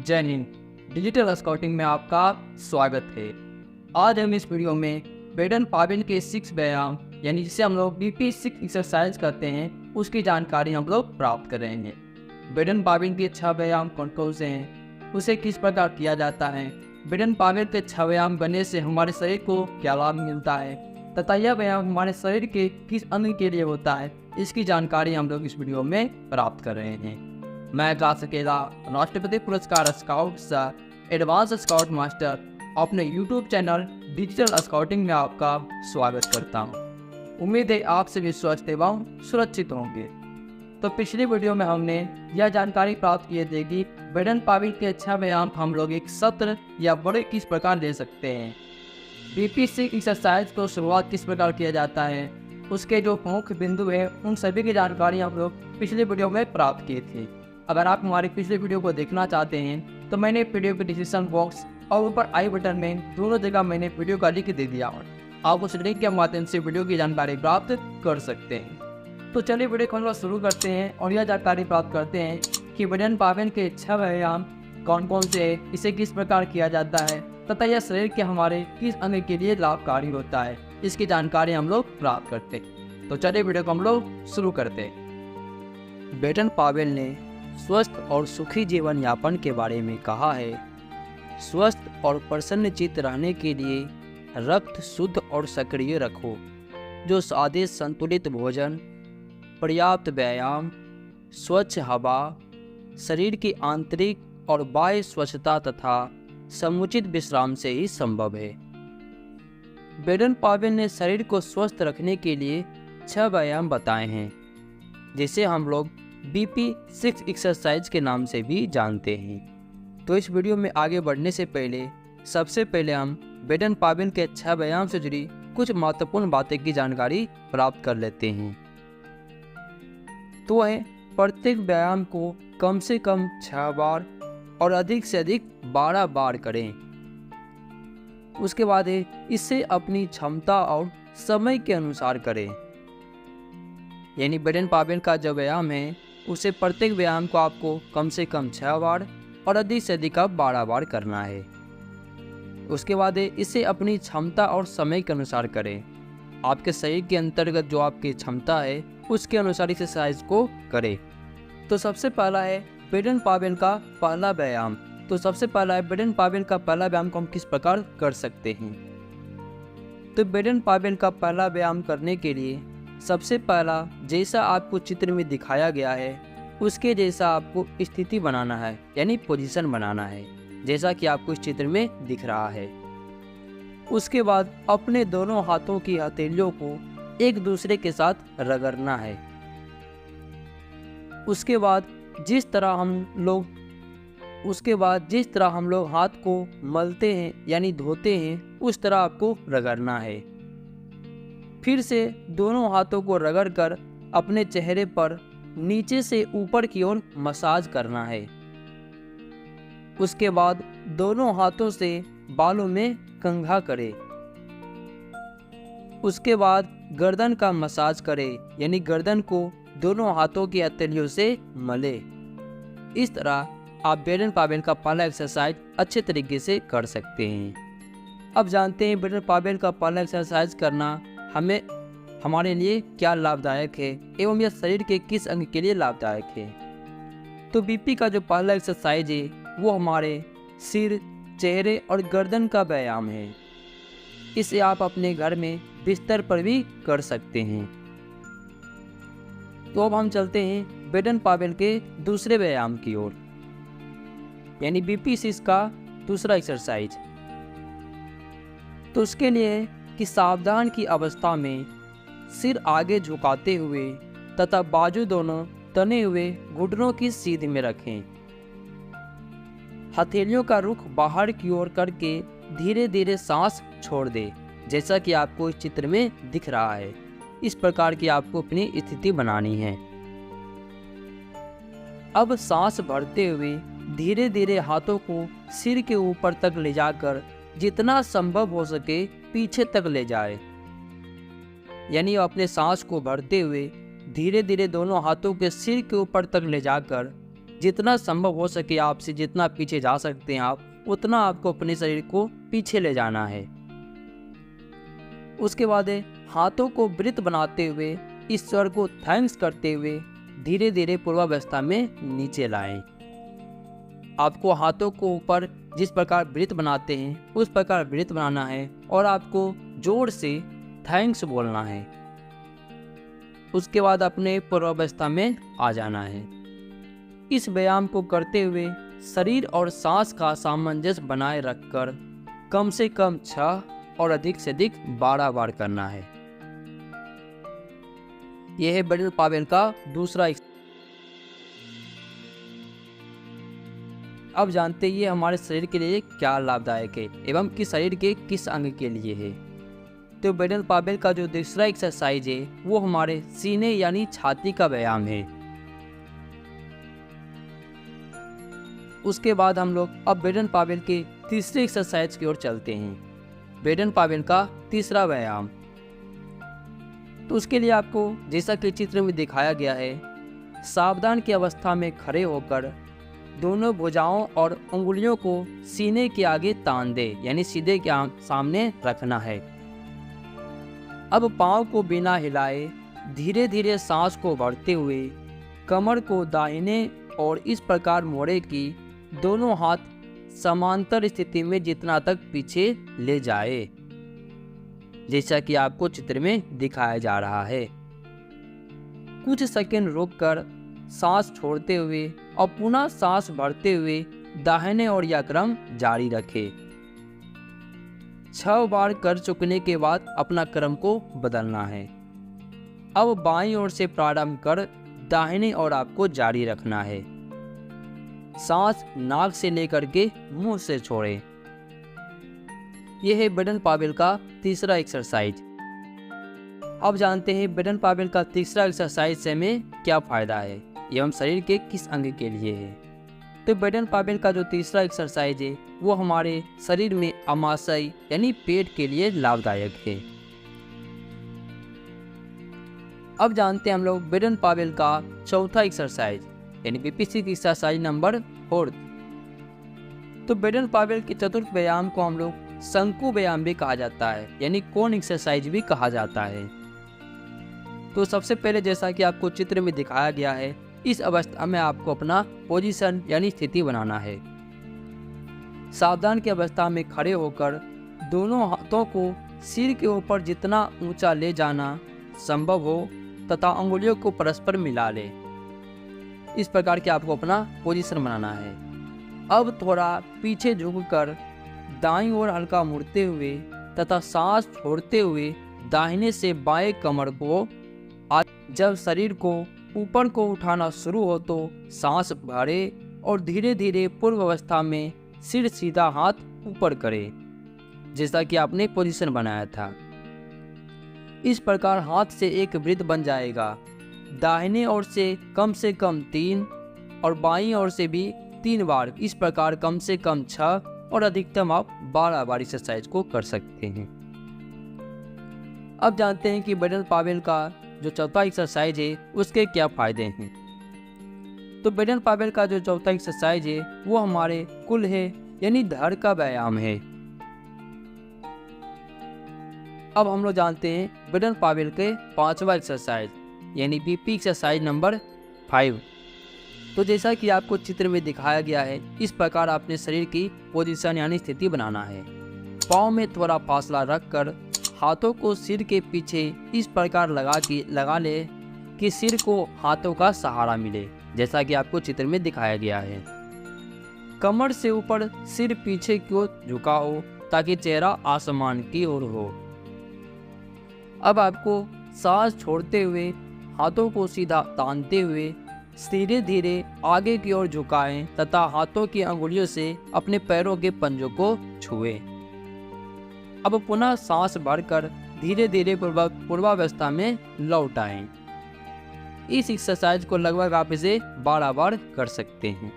जय Hind. Digital scouting में आपका स्वागत है। आज हम इस वीडियो में बेडन पावेल के 6 व्यायाम यानी जिसे हम लोग BP6 एक्सरसाइज करते हैं उसकी जानकारी हम लोग प्राप्त कर रहे हैं। बेडन पावेल के 6 व्यायाम कौन कौन से हैं, उसे किस प्रकार किया जाता है, बेडन पावेल के 6 व्यायाम करने से हमारे शरीर को क्या लाभ मिलता है तथा यह व्यायाम हमारे शरीर के किस अंग के लिए होता है, इसकी जानकारी हम लोग इस वीडियो में प्राप्त कर रहे हैं। मैं गा सकेला राष्ट्रपति पुरस्कार scout sir advance scout master अपने YouTube चैनल डिजिटल स्काउटिंग में आपका स्वागत करता हूं। उम्मीद है आप सभी स्वस्थ एवं सुरक्षित होंगे। तो पिछली वीडियो में हमने यह जानकारी प्राप्त किए थे कि बेडन पावेल के 6 व्यायाम हम लोग एक सत्र या बड़े किस प्रकार ले सकते हैं, BP6 एक्सरसाइज को शुरुआत किस प्रकार किया जाता है, उसके जो मुख्य बिंदु है उन सभी की जानकारी हम लोग पिछले वीडियो में प्राप्त किए थे। अगर आप हमारे पिछले वीडियो को देखना चाहते हैं तो मैंने वीडियो के डिस्क्रिप्शन बॉक्स और ऊपर आई बटन में दोनों जगह मैंने वीडियो का लिंक दे दिया और आप उस लिंक के माध्यम से वीडियो की जानकारी प्राप्त कर सकते हैं। तो चलिए वीडियो को हम लोग शुरू करते हैं और यह जानकारी प्राप्त करते हैं कि बेडन पावेल के 6 व्यायाम कौन कौन से है, इसे किस प्रकार किया जाता है तथा यह शरीर के हमारे किस अंग के लिए लाभकारी होता है, इसकी जानकारी हम लोग प्राप्त करते हैं। तो चलिए वीडियो को हम लोग शुरू करते हैं। बेडन पावेल ने स्वस्थ और सुखी जीवन यापन के बारे में कहा है। स्वस्थ और प्रसन्न चित्त रहने के लिए रक्त शुद्ध और सक्रिय रखो, जो सादे संतुलित भोजन, पर्याप्त व्यायाम, स्वच्छ हवा, शरीर की आंतरिक और बाह्य स्वच्छता तथा समुचित विश्राम से ही संभव है। बेडन पावेल ने शरीर को स्वस्थ रखने के लिए 6 व्यायाम बताए हैं, जिसे हम लोग BP6 एक्सरसाइज के नाम से भी जानते हैं। तो इस वीडियो में आगे बढ़ने से पहले सबसे पहले हम बेडन पावेल के 6 व्यायाम से जुड़ी कुछ महत्वपूर्ण बातें की जानकारी प्राप्त कर लेते हैं। तो है प्रत्येक व्यायाम को कम से कम 6 बार और अधिक से अधिक 12 बार करें। उसके बाद है इसे अपनी क्षमता और समय के अनुसार करें। यानी बेडन पावेल का जो व्यायाम है उसे प्रत्येक व्यायाम को आपको कम से कम 6 बार और अधिक से अधिक 12 बार करना है। उसके बाद इसे अपनी क्षमता और समय के अनुसार करें। आपके शरीर के अंतर्गत जो आपकी क्षमता है उसके अनुसार इस एक्सरसाइज को करें। तो सबसे पहला है बेडन पावेल का पहला व्यायाम। तो सबसे पहला है बेडन पावेल का पहला व्यायाम को हम किस प्रकार कर सकते हैं। तो बेडन पावेल का पहला व्यायाम करने के लिए सबसे पहला जैसा आपको चित्र में दिखाया गया है उसके जैसा आपको स्थिति बनाना है, यानी पोजीशन बनाना है, जैसा कि आपको इस चित्र में दिख रहा है। उसके बाद अपने दोनों हाथों की हथेलियों को एक दूसरे के साथ रगड़ना है। उसके बाद जिस तरह हम लोग हाथ को मलते हैं यानी धोते हैं उस तरह आपको रगड़ना है। फिर से दोनों हाथों को रगड़कर अपने चेहरे पर नीचे से ऊपर की ओर मसाज करना है। उसके बाद दोनों हाथों से बालों में कंघा करें। उसके बाद गर्दन का मसाज करें, यानी गर्दन को दोनों हाथों की हथेलियों से मले। इस तरह आप बेडन पावेल का पहला एक्सरसाइज अच्छे तरीके से कर सकते हैं। अब जानते हैं बेडन पावेल का पहला एक्सरसाइज करना हमारे लिए क्या लाभदायक है एवं यह शरीर के किस अंग के लिए लाभदायक है। तो BP का जो पहला एक्सरसाइज है वो हमारे सिर, चेहरे और गर्दन का व्यायाम है। इसे आप अपने घर में बिस्तर पर भी कर सकते हैं। तो अब हम चलते हैं बेडन पावेल के दूसरे व्यायाम की ओर, यानी BP6 का दूसरा एक्सरसाइज। तो उसके लिए कि सावधान की अवस्था में सिर आगे झुकाते हुए तथा बाजू दोनों तने हुए घुटनों की सीध में रखें। हथेलियों का रुख बाहर की ओर करके धीरे धीरे सांस छोड़ दें, जैसा कि आपको इस चित्र में दिख रहा है। इस प्रकार की आपको अपनी स्थिति बनानी है। अब सांस भरते हुए धीरे धीरे हाथों को सिर के ऊपर तक ले जाकर जितना संभव हो सके पीछे तक ले जाए। यानी अपने सांस को भरते हुए धीरे धीरे दोनों हाथों के सिर के ऊपर तक ले जाकर जितना संभव हो सके आपसे जितना पीछे जा सकते हैं आप उतना आपको अपने शरीर को पीछे ले जाना है। उसके बाद हाथों को वृत्त बनाते हुए ईश्वर को थैंक्स करते हुए धीरे धीरे पूर्वावस्था में नीचे लाएं। आपको हाथों को ऊपर जिस प्रकार वृत्त बनाते हैं उस प्रकार वृत्त बनाना है और आपको जोर से थैंक्स बोलना है। उसके बाद अपने पूर्वावस्था में आ जाना है। इस व्यायाम को करते हुए शरीर और सांस का सामंजस्य बनाए रखकर कम से कम 6 और अधिक से अधिक 12 बार करना है। यह है बेडन पावेल का दूसरा। अब जानते हैं ये हमारे शरीर के लिए क्या लाभदायक है एवं किस शरीर के किस अंग के लिए है। तो बेडन पावेल का जो दूसरा एक्सरसाइज है वो हमारे सीने यानी छाती का व्यायाम है। उसके बाद हम लोग अब बेडन पावेल के तीसरे एक्सरसाइज की ओर चलते हैं। बेडन पावेल का तीसरा व्यायाम। तो उसके लिए आपको जैसा कि चित्र में दिखाया गया है, सावधान की अवस्था में खड़े होकर दोनों भुजाओं और उंगलियों को सीने के आगे तान दे यानी सीधे के सामने रखना है। अब पाँव को बिना हिलाए धीरे धीरे सांस को भरते हुए कमर को दाहिने और इस प्रकार मोड़े कि दोनों हाथ समांतर स्थिति में जितना तक पीछे ले जाए, जैसा कि आपको चित्र में दिखाया जा रहा है। कुछ सेकंड रुककर सांस छोड़ते हुए और पुनः सांस भरते हुए दाहिने और यह क्रम जारी रखें। 6 बार कर चुकने के बाद अपना क्रम को बदलना है। अब बाईं ओर से प्रारंभ कर दाहिने ओर आपको जारी रखना है। सांस नाक से लेकर के मुंह से छोड़ें। यह है बेडन पावेल का तीसरा एक्सरसाइज। अब जानते हैं बेडन पावेल का तीसरा एक्सरसाइज से हमें क्या फायदा है एवं शरीर के किस अंग के लिए है। तो बेडन पावेल का जो तीसरा एक्सरसाइज है वो हमारे शरीर में अमाशय यानी पेट के लिए लाभदायक है। अब जानते हैं हम लोग बेडन पावेल का चौथा एक्सरसाइज यानी बीपीसी एक्सरसाइज नंबर 4। तो बेडन पावेल के चतुर्थ व्यायाम को हम लोग शंकु व्यायाम भी कहा जाता है यानी कोन एक्सरसाइज भी कहा जाता है। तो सबसे पहले जैसा कि आपको चित्र में दिखाया गया है, इस अवस्था में आपको अपना पोजीशन यानी स्थिति बनाना है। सावधान की अवस्था में खड़े होकर दोनों हाथों को सिर के ऊपर जितना ऊंचा ले जाना संभव हो तथा अंगुलियों को परस्पर मिला ले। इस प्रकार के आपको अपना पोजीशन बनाना है। अब थोड़ा पीछे झुककर दाईं ओर हल्का मुड़ते हुए तथा सांस छोड़ते हुए दाहिने से बाएं कमर को जब शरीर को ऊपर को उठाना शुरू हो तो सांस भरे और धीरे धीरे पूर्व अवस्था में सिर सीधा हाथ ऊपर करें, जैसा कि आपने पोजीशन बनाया था। इस प्रकार हाथ से एक वृत्त बन जाएगा। दाहिने ओर से कम 3 और बाईं ओर से भी 3 बार। इस प्रकार कम से कम 6 और अधिकतम आप 12 बार एक्सरसाइज को कर सकते हैं। अब जानते हैं कि बेडन पावेल का जो चौथा एक्सरसाइज है उसके क्या फायदे हैं। तो बेडन पावेल का जो चौथा एक्सरसाइज है वो हमारे कुल है यानी धड़ का व्यायाम है। अब हम लोग जानते हैं बेडन पावेल के 5वां एक्सरसाइज यानी बीपी एक्सरसाइज नंबर 5। तो जैसा कि आपको चित्र में दिखाया गया है, इस प्रकार आपने शरीर की पोजीशन यानी स्थिति बनाना है। पाँव में थोड़ा फासला रखकर हाथों को सिर के पीछे इस प्रकार लगा ले कि सिर को हाथों का सहारा मिले, जैसा कि आपको चित्र में दिखाया गया है। कमर से ऊपर सिर पीछे की ओर झुका हो ताकि चेहरा आसमान की ओर हो। अब आपको सांस छोड़ते हुए हाथों को सीधा तानते हुए धीरे धीरे आगे की ओर झुकाएं तथा हाथों की अंगुलियों से अपने पैरों के पंजों को छुएं। अब पुनः सांस भरकर धीरे धीरे पूर्वावस्था में लौट आएं। इस एक्सरसाइज को लगभग आप इसे 12 बार कर सकते हैं।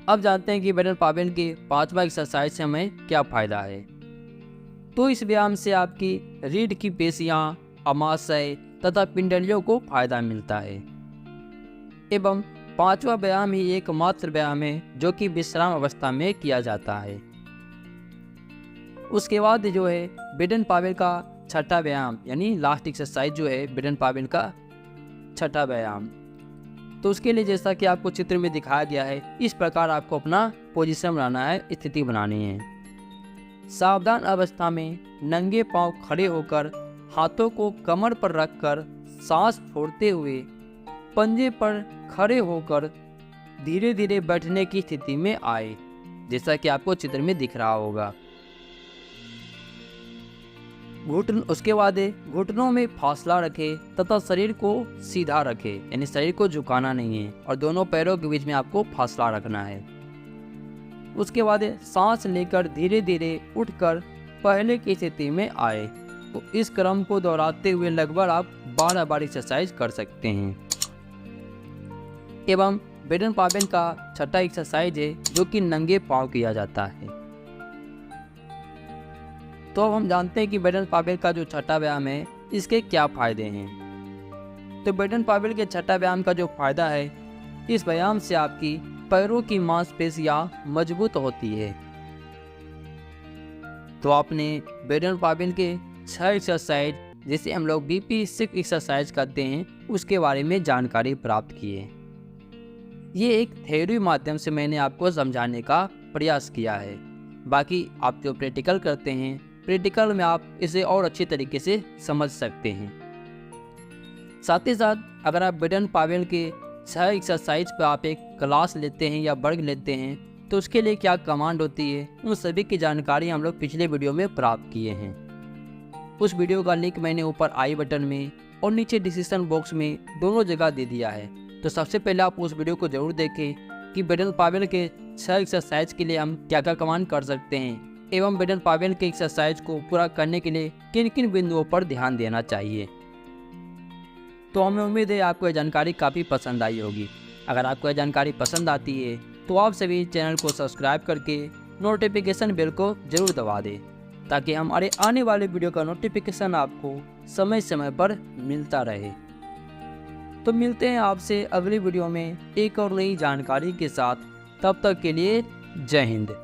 अब जानते हैं कि बेडन पावेल के 5वां एक्सरसाइज से हमें क्या फायदा है। तो इस व्यायाम से आपकी रीढ़ की पेशियां, अमाशय तथा पिंडलियों को फायदा मिलता है एवं पांचवा व्यायाम ही एकमात्र व्यायाम है जो कि विश्राम अवस्था में किया जाता है। उसके बाद जो है बेडन पावेल का छठा व्यायाम यानी लास्ट एक्सरसाइज जो है बेडन पावेल का छठा व्यायाम। तो उसके लिए जैसा कि आपको चित्र में दिखाया गया है, इस प्रकार आपको अपना पोजीशन बनाना है, स्थिति बनानी है। सावधान अवस्था में नंगे पांव खड़े होकर हाथों को कमर पर रखकर सांस छोड़ते हुए पंजे पर खड़े होकर धीरे धीरे बैठने की स्थिति में आए, जैसा कि आपको चित्र में दिख रहा होगा। उसके बाद घुटनों में फासला रखे तथा शरीर को सीधा रखे, यानी शरीर को झुकाना नहीं है और दोनों पैरों के बीच में आपको फासला रखना है। उसके बाद सांस लेकर धीरे धीरे उठकर पहले की स्थिति में आए। तो इस क्रम को दोहराते हुए लगभग आप 12 बार एक्सरसाइज कर सकते हैं। एवं बेडन पावेल का छठा एक्सरसाइज है जो कि नंगे पांव किया जाता है। तो अब हम जानते हैं कि बेडन पावेल का जो छठा व्यायाम है इसके क्या फायदे हैं। तो बेडन पावेल के छठा व्यायाम का जो फायदा है, इस व्यायाम से आपकी पैरों की मांसपेशियां मजबूत होती है। तो आपने बेडन पावेल के 6 एक्सरसाइज जिसे हम लोग BP6 एक्सरसाइज करते हैं उसके बारे में जानकारी प्राप्त की है। ये एक थ्योरी माध्यम से मैंने आपको समझाने का प्रयास किया है। बाकी आप जो प्रैक्टिकल करते हैं, प्रैक्टिकल में आप इसे और अच्छे तरीके से समझ सकते हैं। साथ ही साथ अगर आप बेडन पावेल के 6 एक्सरसाइज पर आप एक क्लास लेते हैं या वर्ग लेते हैं तो उसके लिए क्या कमांड होती है, उन सभी की जानकारी हम लोग पिछले वीडियो में प्राप्त किए हैं। उस वीडियो का लिंक मैंने ऊपर आई बटन में और नीचे डिस्क्रिप्शन बॉक्स में दोनों जगह दे दिया है। तो सबसे पहले आप उस वीडियो को जरूर देखें कि बेडन पावेल के 6 एक्सरसाइज के लिए हम क्या क्या कमांड कर सकते हैं एवं बेडन पावेल के एक्सरसाइज को पूरा करने के लिए किन किन बिंदुओं पर ध्यान देना चाहिए। तो हमें उम्मीद है आपको यह जानकारी काफ़ी पसंद आई होगी। अगर आपको यह जानकारी पसंद आती है तो आप सभी चैनल को सब्सक्राइब करके नोटिफिकेशन बेल को जरूर दबा दें ताकि हमारे आने वाले वीडियो का नोटिफिकेशन आपको समय समय पर मिलता रहे। तो मिलते हैं आपसे अगली वीडियो में एक और नई जानकारी के साथ। तब तक के लिए जय हिंद।